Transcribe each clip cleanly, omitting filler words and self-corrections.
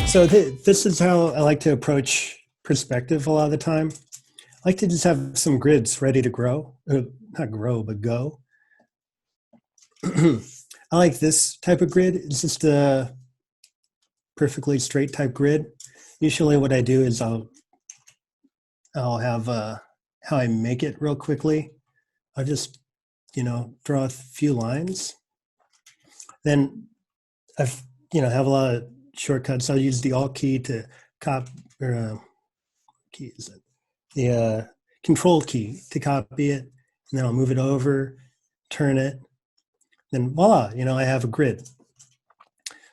So this is how I like to approach perspective a lot of the time. I like to just have some grids ready to grow, not grow, but go. I like this type of grid. It's just a perfectly straight type grid. Usually what I do is I'll have how I make it real quickly. I'll just, draw a few lines. Then I've, have a lot of shortcuts. I'll use the Alt key to copy, or key is it? The Control key to copy it, and then I'll move it over, turn it, then voila, I have a grid.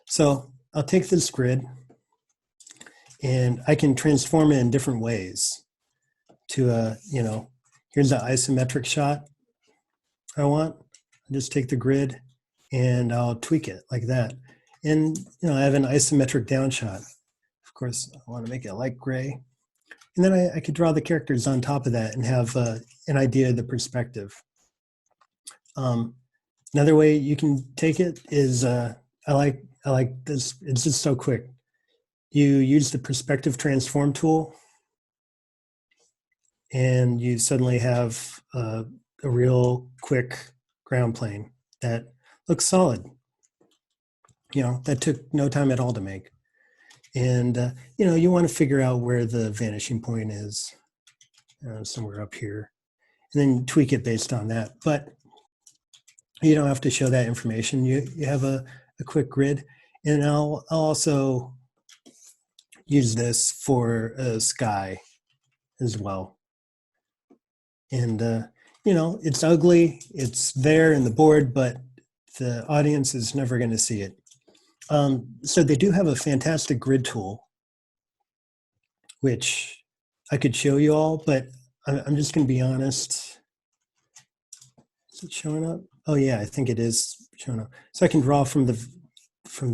So I'll take this grid and I can transform it in different ways to, here's the isometric shot I want. I'll just take the grid and I'll tweak it like that. And, I have an isometric down shot. Of course, I want to make it light gray. And then I could draw the characters on top of that and have an idea of the perspective. Another way you can take it is I like this. It's just so quick. You use the perspective transform tool, and you suddenly have a real quick ground plane that looks solid. That took no time at all to make. And you want to figure out where the vanishing point is, somewhere up here, and then tweak it based on that. But you don't have to show that information. You have a quick grid, and I'll also use this for a sky as well. And it's ugly. It's there in the board, but the audience is never going to see it. So they do have a fantastic grid tool, which I could show you all, but I'm just going to be honest. Is it showing up? Oh yeah, I think it is showing up. So I can draw from the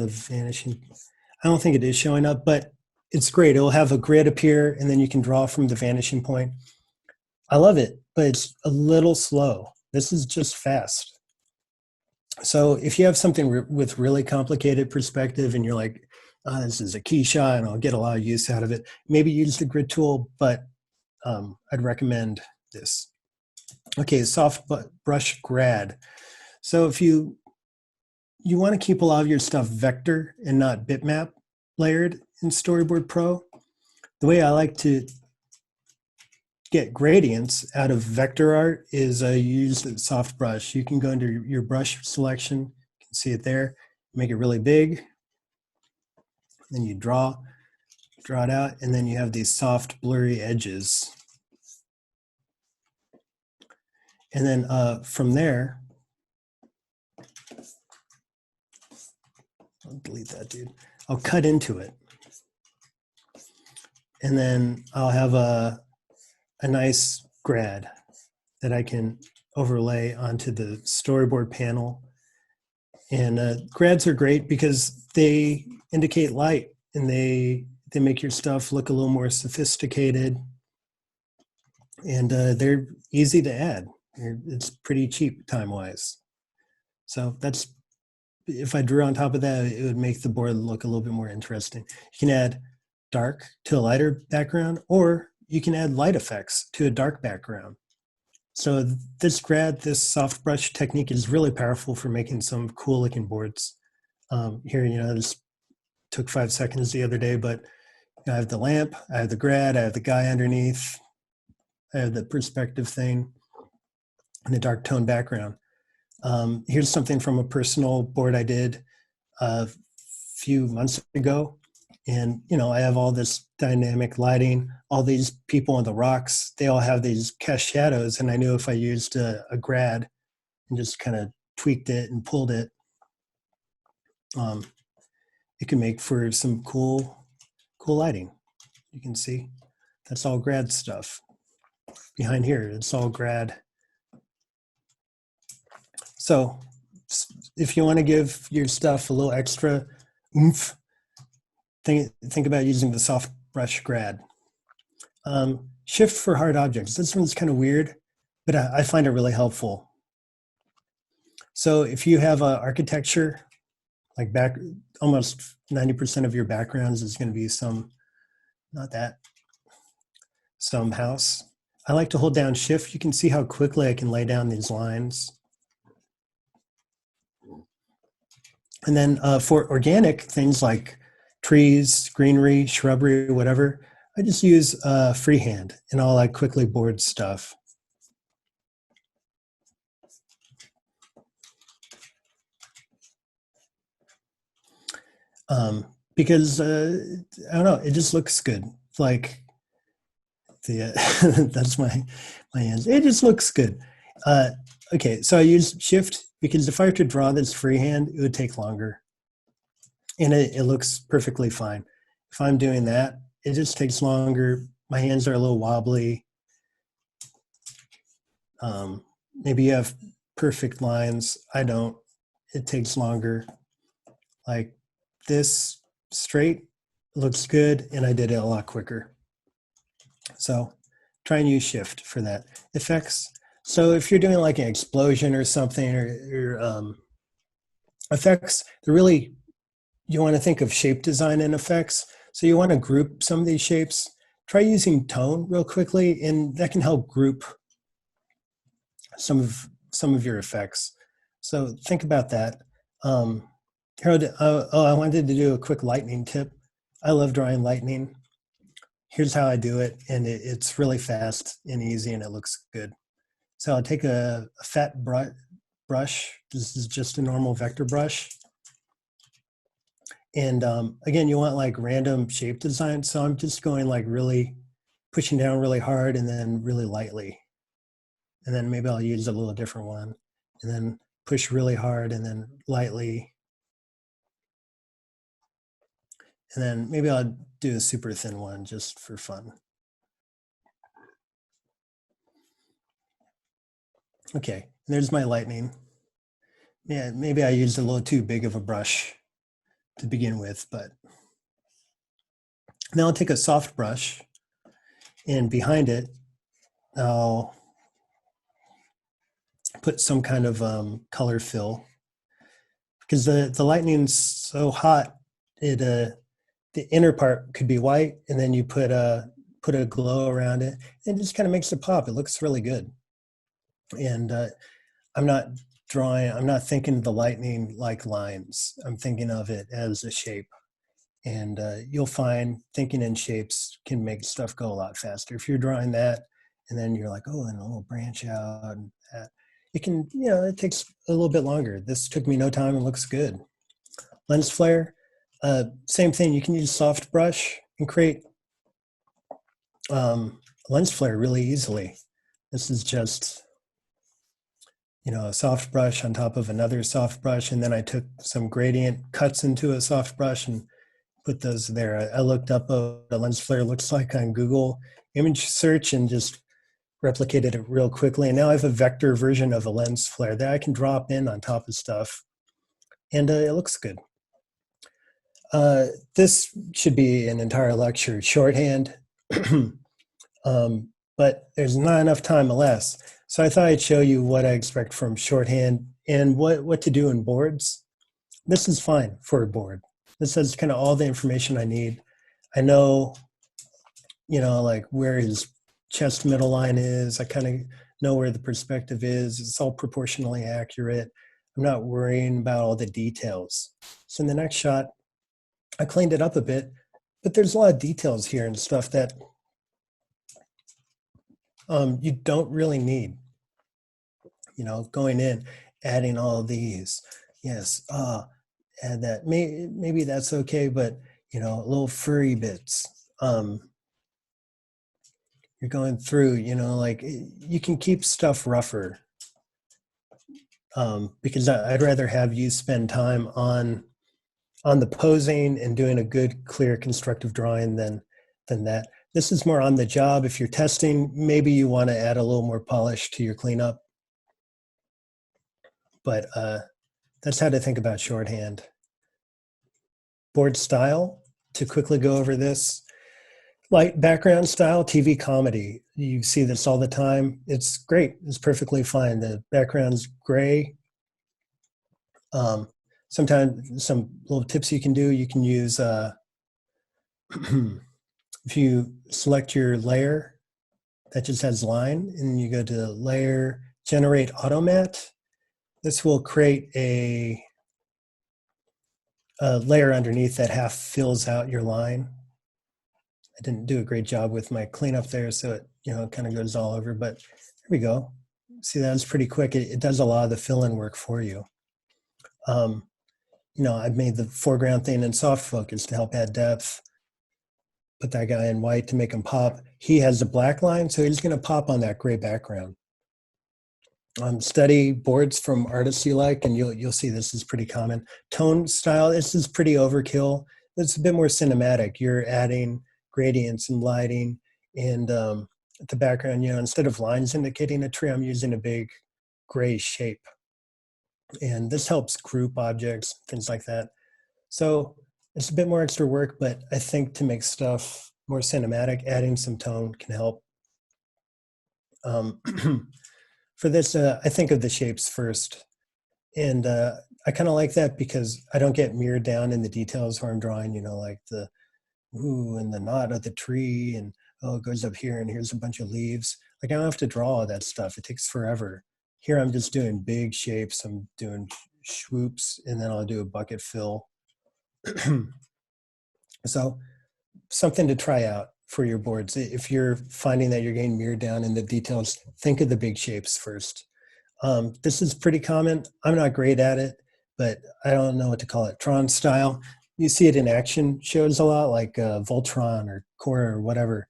vanishing. I don't think it is showing up, but it's great. It'll have a grid appear, and then you can draw from the vanishing point. I love it, but it's a little slow. This is just fast. So if you have something with really complicated perspective and you're like, this is a key shot and I'll get a lot of use out of it, maybe use the grid tool, but I'd recommend this. Okay, soft brush grad. So if you want to keep a lot of your stuff vector and not bitmap layered in Storyboard Pro, the way I like to get gradients out of vector art is use the soft brush. You can go into your brush selection, you can see it there, make it really big, then you draw it out, and then you have these soft blurry edges. And then from there, I'll delete that, dude. I'll cut into it. And then I'll have a nice grad that I can overlay onto the storyboard panel. And grads are great because they indicate light and they make your stuff look a little more sophisticated. And they're easy to add. It's pretty cheap time-wise. So that's, if I drew on top of that, it would make the board look a little bit more interesting. You can add dark to a lighter background, or you can add light effects to a dark background. So this soft brush technique is really powerful for making some cool looking boards. Here, this took 5 seconds the other day, but I have the lamp, I have the grad, I have the guy underneath, I have the perspective thing, and a dark tone background. Here's something from a personal board I did a few months ago. And, I have all this dynamic lighting, all these people on the rocks, they all have these cast shadows. And I knew if I used a grad and just kind of tweaked it and pulled it, it can make for some cool lighting. You can see that's all grad stuff. Behind here, it's all grad. So if you want to give your stuff a little extra oomph, think about using the soft brush grad. Shift for hard objects. This one's kind of weird, but I find it really helpful. So if you have architecture like almost 90% of your backgrounds is going to be some house. I like to hold down shift. You can see how quickly I can lay down these lines. And then for organic things like trees, greenery, shrubbery, whatever, I just use freehand and I'll like quickly board stuff. Because I don't know, it just looks good. Like that's my hands. It just looks good. Okay, so I use shift because if I were to draw this freehand, it would take longer. And it looks perfectly fine. If I'm doing that, it just takes longer. My hands are a little wobbly. Maybe you have perfect lines. I don't. It takes longer. Like this straight looks good, and I did it a lot quicker. So try and use shift for that. Effects. So if you're doing like an explosion or something, or effects, they're really, you want to think of shape design and effects. So you want to group some of these shapes. Try using tone real quickly, and that can help group some of your effects. So think about that. Harold, I wanted to do a quick lightning tip. I love drawing lightning. Here's how I do it, and it's really fast and easy, and it looks good. So I'll take a fat brush. This is just a normal vector brush. And again, you want like random shape design. So I'm just going like really pushing down really hard and then really lightly. And then maybe I'll use a little different one and then push really hard and then lightly. And then maybe I'll do a super thin one just for fun. Okay, there's my lightning. Yeah, maybe I used a little too big of a brush to begin with, but now I'll take a soft brush and behind it, I'll put some kind of color fill because the lightning's so hot, the inner part could be white, and then you put a glow around it, and it just kind of makes it pop. It looks really good. And I'm not thinking of the lightning like lines. I'm thinking of it as a shape. And you'll find thinking in shapes can make stuff go a lot faster. If you're drawing that, and then you're like, oh, and a little branch out, and that, it can, it takes a little bit longer. This took me no time and looks good. Lens flare, same thing. You can use soft brush and create lens flare really easily. This is just, a soft brush on top of another soft brush. And then I took some gradient cuts into a soft brush and put those there. I looked up what a lens flare looks like on Google image search and just replicated it real quickly. And now I have a vector version of a lens flare that I can drop in on top of stuff. And it looks good. This should be an entire lecture, shorthand. But there's not enough time left. So I thought I'd show you what I expect from shorthand and what to do in boards. This is fine for a board. This has kind of all the information I need. I know, like where his chest middle line is. I kind of know where the perspective is. It's all proportionally accurate. I'm not worrying about all the details. So in the next shot, I cleaned it up a bit, but there's a lot of details here and stuff that you don't really need. Going in, adding all of these. Yes, add that. Maybe that's okay, but little furry bits. You're going through, like you can keep stuff rougher. Because I'd rather have you spend time on the posing and doing a good, clear, constructive drawing than that. This is more on the job. If you're testing, maybe you want to add a little more polish to your cleanup. But that's how to think about shorthand. Board style, to quickly go over this. Light background style, TV comedy. You see this all the time. It's great. It's perfectly fine. The background's gray. sometimes some little tips you can do, you can use, if you select your layer that just has line and you go to layer, generate automat, this will create a layer underneath that half fills out your line. I didn't do a great job with my cleanup there, so it kind of goes all over, but there we go. See, that was pretty quick. It does a lot of the fill-in work for you. I've made the foreground thing in soft focus to help add depth. Put that guy in white to make him pop. He has a black line, so he's going to pop on that gray background. Study boards from artists you like, and you'll see this is pretty common. Tone style, this is pretty overkill. It's a bit more cinematic. You're adding gradients and lighting, and the background, instead of lines indicating a tree, I'm using a big gray shape. And this helps group objects, things like that. So it's a bit more extra work, but I think to make stuff more cinematic, adding some tone can help. For this, I think of the shapes first. And I kind of like that because I don't get mirrored down in the details where I'm drawing, like the ooh and the knot of the tree, and oh, it goes up here and here's a bunch of leaves. Like I don't have to draw all that stuff. It takes forever. Here I'm just doing big shapes. I'm doing swoops, and then I'll do a bucket fill. So something to try out for your boards. If you're finding that you're getting mirrored down in the details, think of the big shapes first. This is pretty common. I'm not great at it, but I don't know what to call it. Tron style. You see it in action shows a lot, like Voltron or Korra or whatever.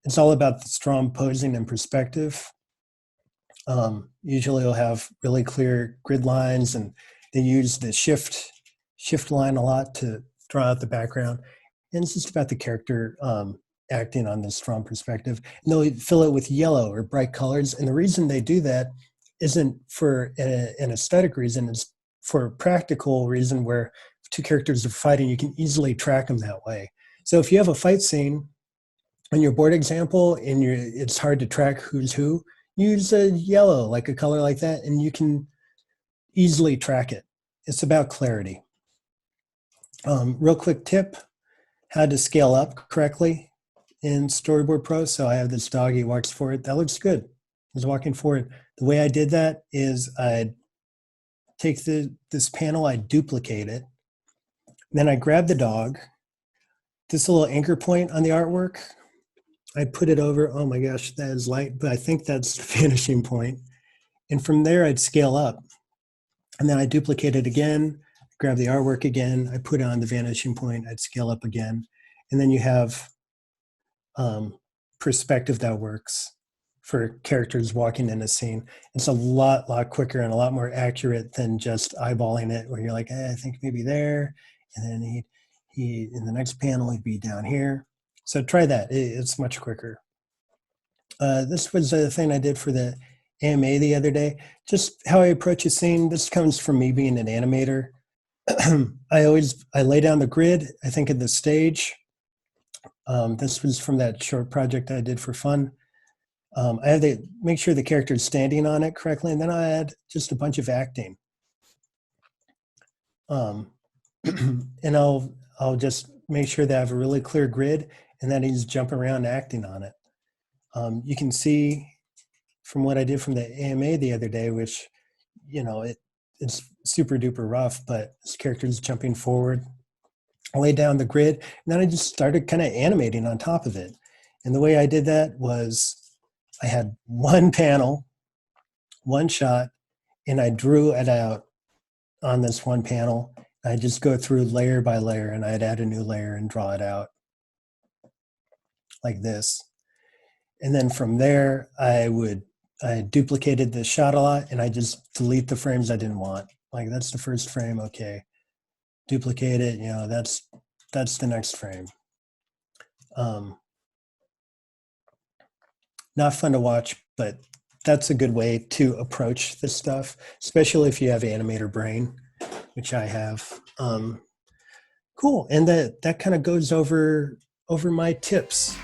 It's all about the strong posing and perspective. Usually you'll have really clear grid lines, and they use the shift line a lot to draw out the background. And it's just about the character acting on this strong perspective. And they'll fill it with yellow or bright colors. And the reason they do that isn't for an aesthetic reason, it's for a practical reason where if two characters are fighting, you can easily track them that way. So if you have a fight scene on your board example and it's hard to track who's who, use a yellow, like a color like that, and you can easily track it. It's about clarity. Real quick tip, how to scale up correctly in Storyboard Pro. So I have this dog, he walks forward. That looks good. He's walking forward. The way I did that is I'd take this panel, I duplicate it, then I grab the dog, this little anchor point on the artwork, I put it over, oh my gosh, that is light, but I think that's the finishing point. And from there, I'd scale up. And then I duplicate it again, grab the artwork again, I put it on the vanishing point, I'd scale up again. And then you have perspective that works for characters walking in a scene. It's a lot quicker and a lot more accurate than just eyeballing it, where you're like, I think maybe there. And then he in the next panel, he'd be down here. So try that, it's much quicker. This was a thing I did for the AMA the other day. Just how I approach a scene, this comes from me being an animator. I lay down the grid, I think of the stage. This was from that short project I did for fun. I have to make sure the character is standing on it correctly, and then I add just a bunch of acting. And I'll just make sure that I have a really clear grid, and then he's jumping around acting on it. You can see from what I did from the AMA the other day, which, it's super duper rough, but this character is jumping forward. I laid down the grid, and then I just started kind of animating on top of it. And the way I did that was I had one panel, one shot, and I drew it out on this one panel. I just go through layer by layer, and I'd add a new layer and draw it out like this. And then from there, I duplicated the shot a lot, and I just delete the frames I didn't want. Like, that's the first frame, okay. Duplicate it, that's the next frame. Not fun to watch, but that's a good way to approach this stuff, especially if you have animator brain, which I have. Cool, and that kind of goes over my tips.